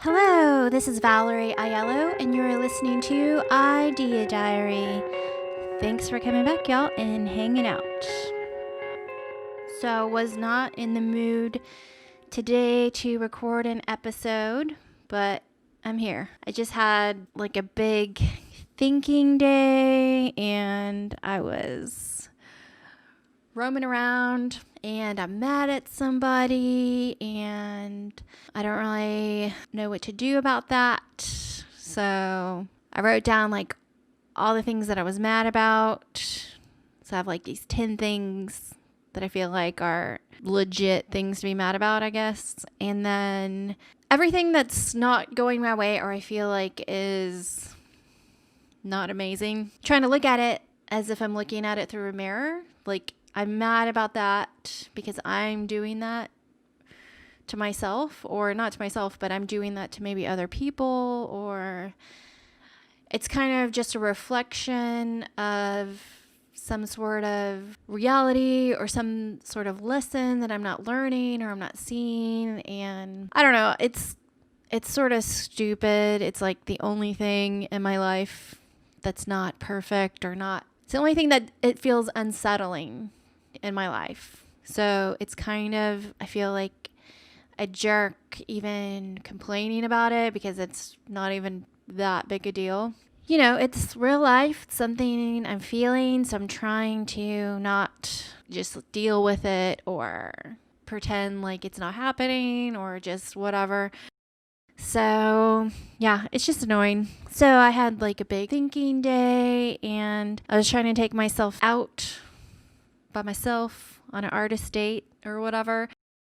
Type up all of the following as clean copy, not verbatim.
Hello, this is Valerie Aiello, and you're listening to IdeaDiary. Thanks for coming back, y'all, and hanging out. So, was not in the mood today to record an episode, but I'm here. I just had like a big thinking day, and I was roaming around, and I'm mad at somebody, and I don't really know what to do about that. So I wrote down like all the things that I was mad about. So I have like these 10 things that I feel like are legit things to be mad about, I guess. And then everything that's not going my way or I feel like is not amazing. Trying to look at it as if I'm looking at it through a mirror. Like, I'm mad about that because I'm doing that to myself, or not to myself, but I'm doing that to maybe other people, or it's kind of just a reflection of some sort of reality or some sort of lesson that I'm not learning or I'm not seeing. And I don't know, it's sort of stupid. It's like the only thing in my life that's not perfect, or not, it's the only thing that it feels unsettling in my life. So it's kind of, I feel like a jerk even complaining about it because it's not even that big a deal. You know, it's real life, it's something I'm feeling, so I'm trying to not just deal with it or pretend like it's not happening or just whatever. So yeah, it's just annoying. So I had like a big thinking day, and I was trying to take myself out by myself on an artist date or whatever.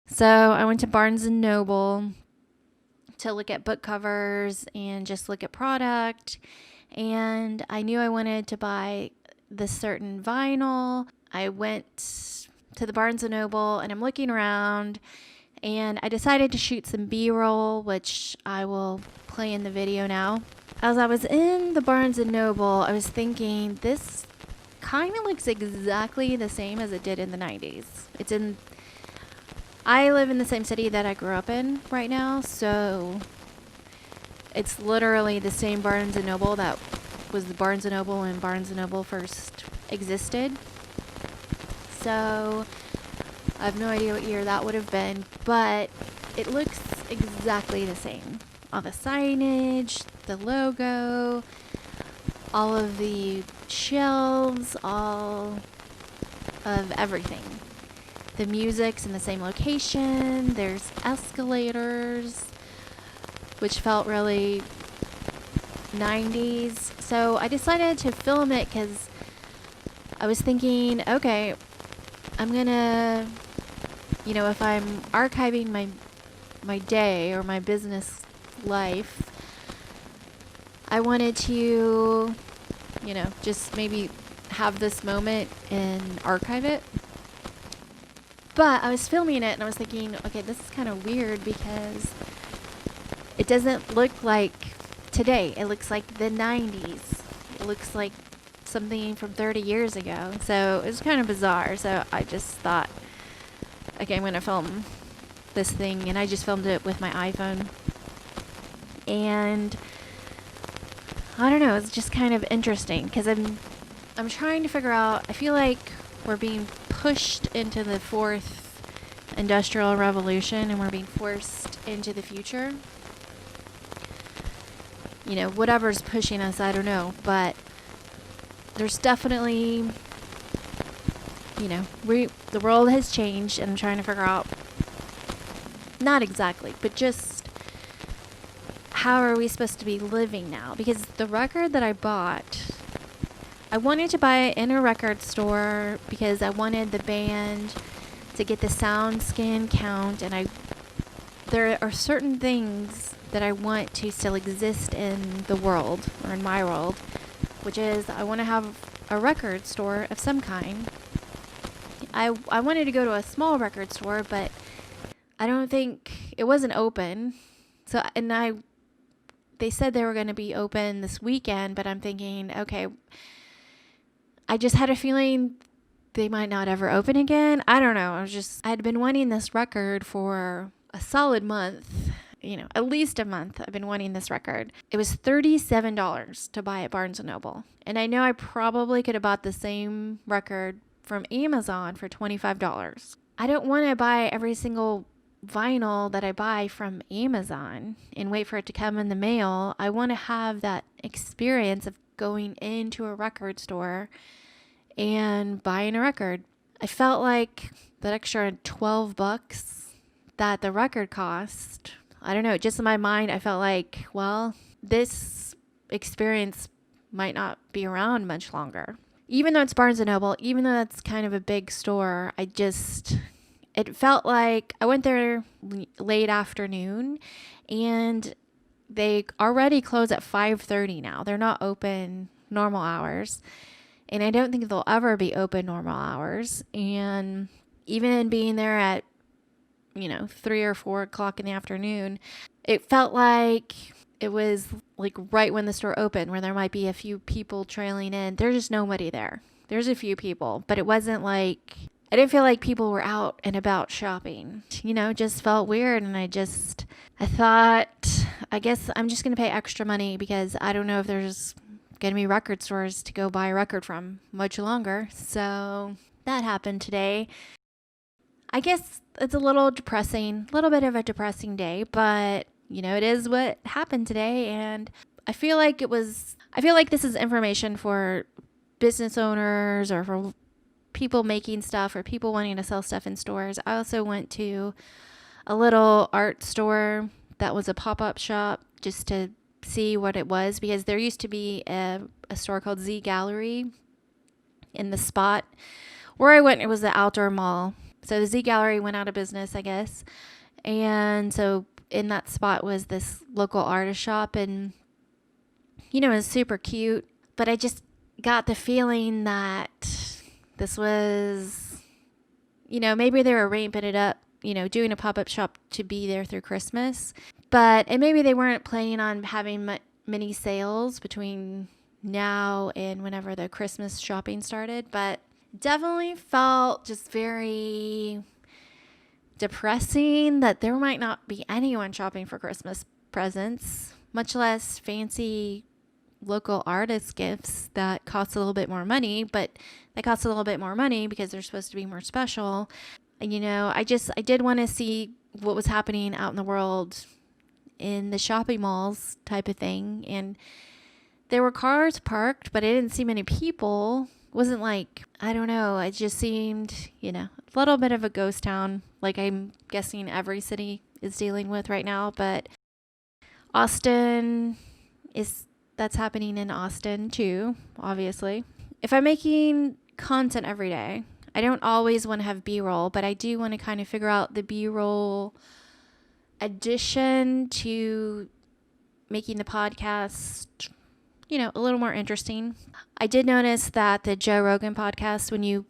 So I went to Barnes & Noble to look at book covers and just look at product. And I knew I wanted to buy this certain vinyl. I went to the Barnes & Noble and I'm looking around, and I decided to shoot some B-roll, which I will play in the video now. As I was in the Barnes & Noble, I was thinking, this kind of looks exactly the same as it did in the 90s. I live in the same city that I grew up in right now, so it's literally the same Barnes & Noble that was the Barnes & Noble when Barnes & Noble first existed. So I have no idea what year that would have been, but it looks exactly the same. All the signage, the logo, all of the shelves, all of everything. The music's in the same location. There's escalators, which felt really 90s. So I decided to film it because I was thinking, okay, I'm gonna, if I'm archiving my day or my business life, I wanted to, just maybe have this moment and archive it. But I was filming it and I was thinking, okay, this is kind of weird because it doesn't look like today. It looks like the 90s. It looks like something from 30 years ago. So it was kind of bizarre. So I just thought, okay, I'm going to film this thing. And I just filmed it with my iPhone. And I don't know, it's just kind of interesting because I'm trying to figure out, I feel like we're being pushed into the fourth industrial revolution and we're being forced into the future. Whatever's pushing us, I don't know, but there's definitely, the world has changed, and I'm trying to figure out, not exactly, but just how are we supposed to be living now? Because the record that I bought, I wanted to buy it in a record store because I wanted the band to get the sound scan count, and there are certain things that I want to still exist in the world, or in my world, which is I want to have a record store of some kind. I wanted to go to a small record store, but I don't think it wasn't open. So, they said they were going to be open this weekend, but I'm thinking, okay, I just had a feeling they might not ever open again. I don't know. I had been wanting this record for a solid month, at least a month I've been wanting this record. It was $37 to buy at Barnes & Noble. And I know I probably could have bought the same record from Amazon for $25. I don't want to buy every single vinyl that I buy from Amazon and wait for it to come in the mail. I want to have that experience of going into a record store and buying a record. I felt like that extra $12 that the record cost, I don't know, just in my mind, I felt like, well, this experience might not be around much longer. Even though it's Barnes & Noble, even though that's kind of a big store, it felt like I went there late afternoon and they already close at 5:30 now. They're not open normal hours. And I don't think they'll ever be open normal hours. And even being there at 3 or 4 o'clock in the afternoon, it felt like it was like right when the store opened, where there might be a few people trailing in. There's just nobody there. There's a few people, but it wasn't like, I didn't feel like people were out and about shopping. It just felt weird. And I thought, I guess I'm just going to pay extra money because I don't know if there's going to be record stores to go buy a record from much longer. So that happened today. I guess it's a little bit of a depressing day, but it is what happened today. And I feel like this is information for business owners or for people making stuff or people wanting to sell stuff in stores. I also went to a little art store that was a pop-up shop just to see what it was, because there used to be a store called Z Gallery in the spot where I went. It was the outdoor mall. So the Z Gallery went out of business, I guess. And so in that spot was this local artist shop, and it was super cute. But I just got the feeling that this was, maybe they were ramping it up, doing a pop-up shop to be there through Christmas. And maybe they weren't planning on having many sales between now and whenever the Christmas shopping started. But definitely felt just very depressing that there might not be anyone shopping for Christmas presents, much less fancy local artist gifts that cost a little bit more money, but they cost a little bit more money because they're supposed to be more special. And, I did want to see what was happening out in the world in the shopping malls type of thing. And there were cars parked, but I didn't see many people. It wasn't like, I don't know, it just seemed, a little bit of a ghost town, like I'm guessing every city is dealing with right now. But that's happening in Austin too, obviously. If I'm making content every day, I don't always want to have B-roll, but I do want to kind of figure out the B-roll addition to making the podcast, a little more interesting. I did notice that the Joe Rogan podcast, when you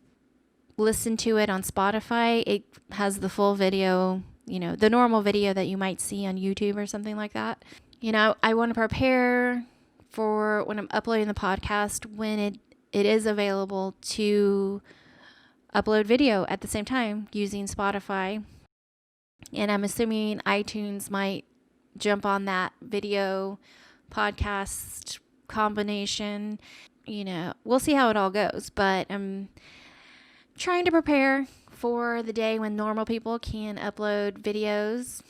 listen to it on Spotify, it has the full video, the normal video that you might see on YouTube or something like that. I want to prepare for when I'm uploading the podcast, when it is available to upload video at the same time using Spotify. And I'm assuming iTunes might jump on that video podcast combination. We'll see how it all goes. But I'm trying to prepare for the day when normal people can upload videos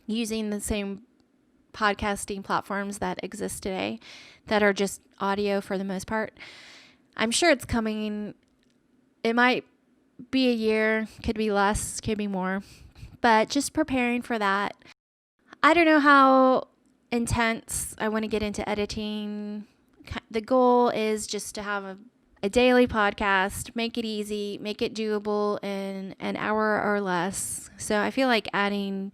using the same podcasting platforms that exist today that are just audio for the most part. I'm sure it's coming. It might be a year, could be less, could be more, but just preparing for that. I don't know how intense I want to get into editing. The goal is just to have a daily podcast, make it easy, make it doable in an hour or less. So I feel like adding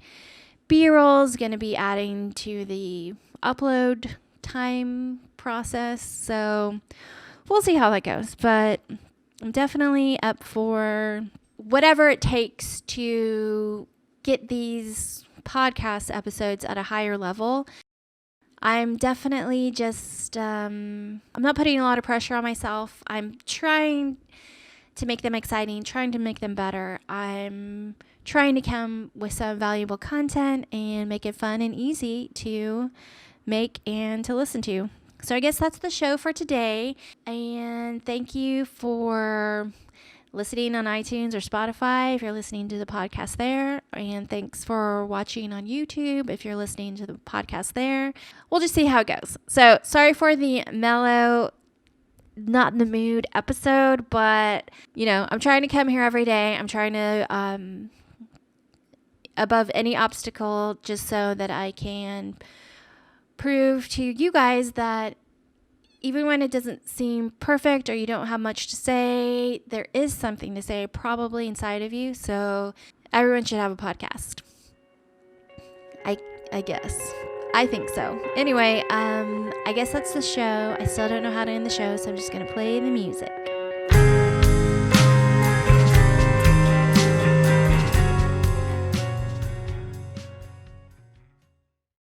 B-roll is going to be adding to the upload time process. So we'll see how that goes. But I'm definitely up for whatever it takes to get these podcast episodes at a higher level. I'm definitely just, I'm not putting a lot of pressure on myself. I'm trying to make them exciting, trying to make them better. I'm trying to come with some valuable content and make it fun and easy to make and to listen to. So I guess that's the show for today. And thank you for listening on iTunes or Spotify if you're listening to the podcast there. And thanks for watching on YouTube if you're listening to the podcast there. We'll just see how it goes. So sorry for the mellow, not in the mood episode, but I'm trying to come here every day. I'm trying to above any obstacle just so that I can prove to you guys that even when it doesn't seem perfect or you don't have much to say, there is something to say probably inside of you. So everyone should have a podcast. I guess. I think so. Anyway, I guess that's the show. I still don't know how to end the show, so I'm just going to play the music.